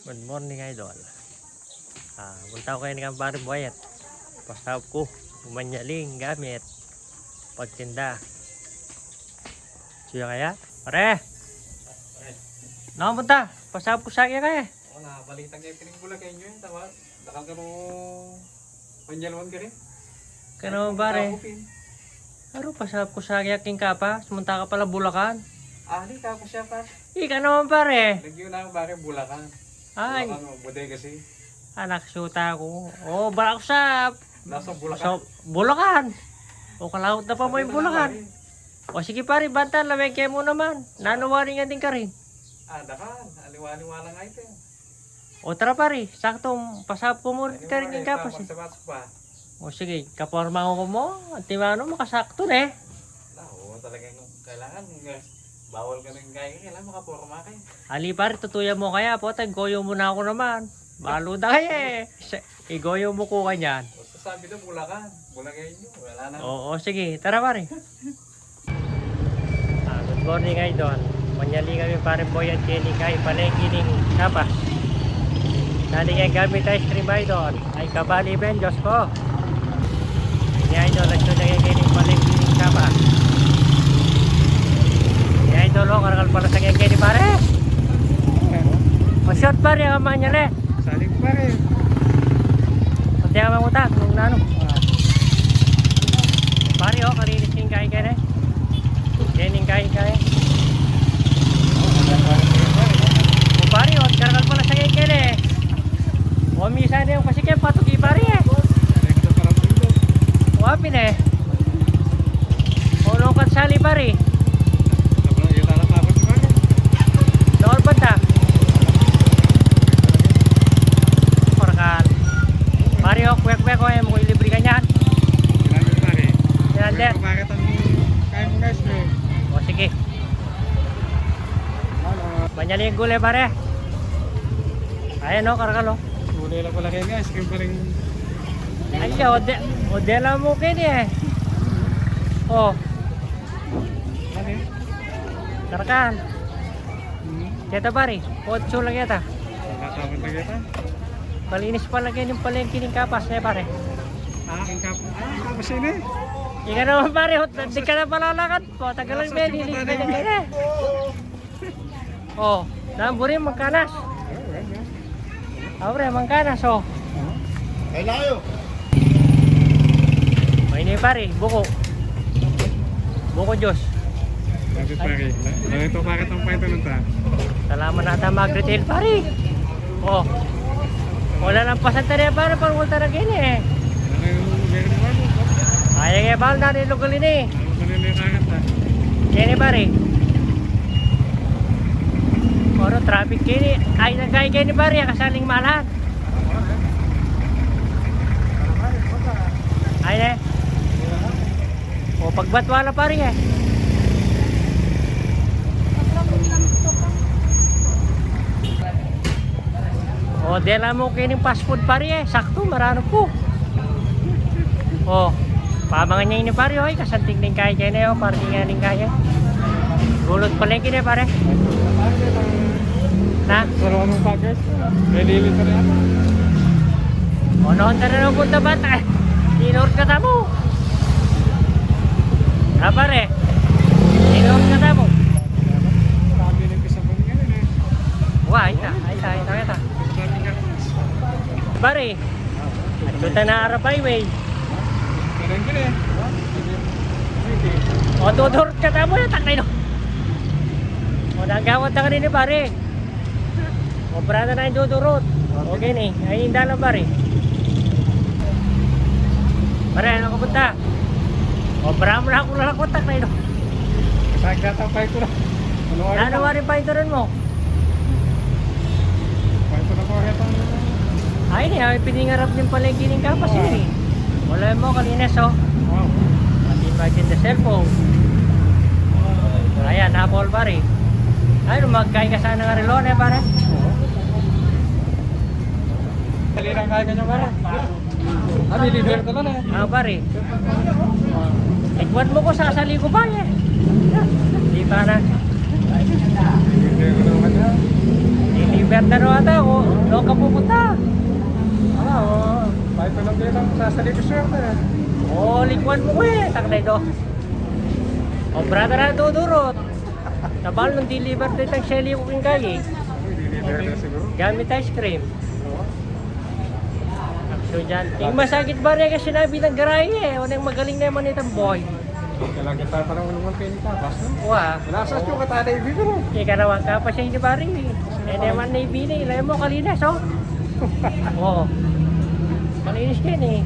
Good morning idol. Punta ko kayo ng Bariboyet. Pasahap ko. Umanyaling gamit. Pagtinda. Siya kaya? Pare! Nakapunta. Pasahap ko sa kaya kaya. Wala, balitan kayo pinigbulan kayo nyo yun. Tama, dakal ka mo panjalwan ka rin. Kano pare? Aro pasahap ko sa kaya king kapa. Sumunta ka pala Bulacan. Di ka pa siya pa. Ika naman pare. Lagyo na ang bakit Bulacan. Ay. Bulacan mo, buday kasi. Anak suta ko. Oh, balak sa Nasa Bulacan. So, Bulacan. O kalahot na pa mo yung Bulacan. O sige pare, bantan, lamay mo naman. Nanuwari nga din ka rin. Dakal, aliwa-aliwa lang ay ito. O tara pare, saktong pasahap ko mo ka rin yung kapas. Pa. O sige, kaporma ko mo. At timano mo kasakto na eh. Oo, talagang kailangan. Bawal ka ng kaya, kailangan makaporma kayo. Ali pare, tutuya mo kaya po. Goyo mo na ako naman. Balo na kaya eh. Igoyo mo ko kanyan. Sabi na Bulacan. Bulacan nyo, wala na. Oo, sige, tara pare. Good morning idol. Manyali kami pare boy at Jenny kay palengkining kapas. Dali kay gamit ice cream idol. Ay kabali ben, Diyos ko. Ini idol, nagsunod kay kining palengkining kapas. Ini idol, karakal pala sa kay kining pare. Short pare, ang manyali. Saling pa rin. Pati ang mangutak, nung nano. Pare karinis king kay kay Jenny kay kay. Pare, karakal pala sa kay kay. O misa na yung kasi kaya patuki pare eh. Wapin eh. O lokat sali pare. Doon banda. Korakal. Pare o, kwek-kwek o mo ilibre ka niyan. Yan din. O sige. Banyali yung gulay pare. Ayan o, karakal o. Gulay lang pala kayo nga, ice cream pa rin. Ay, odela mo kini eh. Oh, Ano tarakan. Kita pare, otso lang yata. Nakakabot na kita. Kalinis pa lagi yung palengke ng kapas na pare. Ang kapas yun eh. Ika naman pare, di ka na palalakad po. Tagal lang ba, hilig ka na kaya. Oh, namburi magkanas. Abre, magkanas oh. Ay layo. May ini pare, buko. Buko Diyos. Bakit pare? Ito bakit ang paito ng ta? Salamat na mag-retail pare. Oh, wala lang pasanta rin pare, parang wala na gini eh. Ano yung meron naman? Ayaw nga ba na rin lugal ini eh. Ano na yung kagat ha? Kini pare. Oro traffic kini. Ay nagkay kini pare kasaling malahan. Ay ne. O pagbatwala pare eh. O dela mo kini fast food pare eh. Sakto marano po. O pamangan niya ini pare oy kasanting ning kay kini o parking nga ning kaya. Gulot pala kini pare. Na? Pero anong packers? Ready ka rin ako? O noon ka na punta ba? Tinor ka tamo. Ha pare? Tinor ka tamo. Sabi ng pisang pa nga rin eh. Wah, ita. Pare, ito ta na arap highway. Ganun ka rin. O tudor ka tamo na takay no. O nagawad na ka rin pare. O brada na yung dudurot. Okay ni, ay hindi lang pare. Pare, ano ka punta? O bramo na ako lalakot takay no. Sagdatapay ko na. Ano nga rin pa ito rin mo? Paito na ko rin ang... Ay ni, ay piningarap din pala yung gining kapas yun eh. Wala mo kalinis oh. Wow. Pati imagine the cellphone. Ayan, Apple pare. Ay, magkay ka sana nga relo na pare. Dali lang kaya ka nyo pare. Deliver ko lang eh. Pare. Ikwan mo ko sasali ko ba eh. Di pa na. Deliver ko naman yan. Bernardo ata ako. Doon ka pupunta. Kahit pa lang din ang sasalip ko siya. Oh, likuan mo ko eh. Taknay do. Oh, brother na dudurot. Nabal nung deliver din ang Shelly ko kong gagi. Deliver na siguro. Gamit ice cream. So dyan. Yung masakit ba rin kasi sinabi ng garay eh. O nang magaling naman itong boy. Kailangan kita parang ulungan kayo ni Tapas, no? Wah. Wala sa yung katada ibig mo. Ika naman ka pa siya hindi ba rin eh. Eh naman na ibili. Ilayan mo kalinas oh. Oo. Malinis ka yun eh.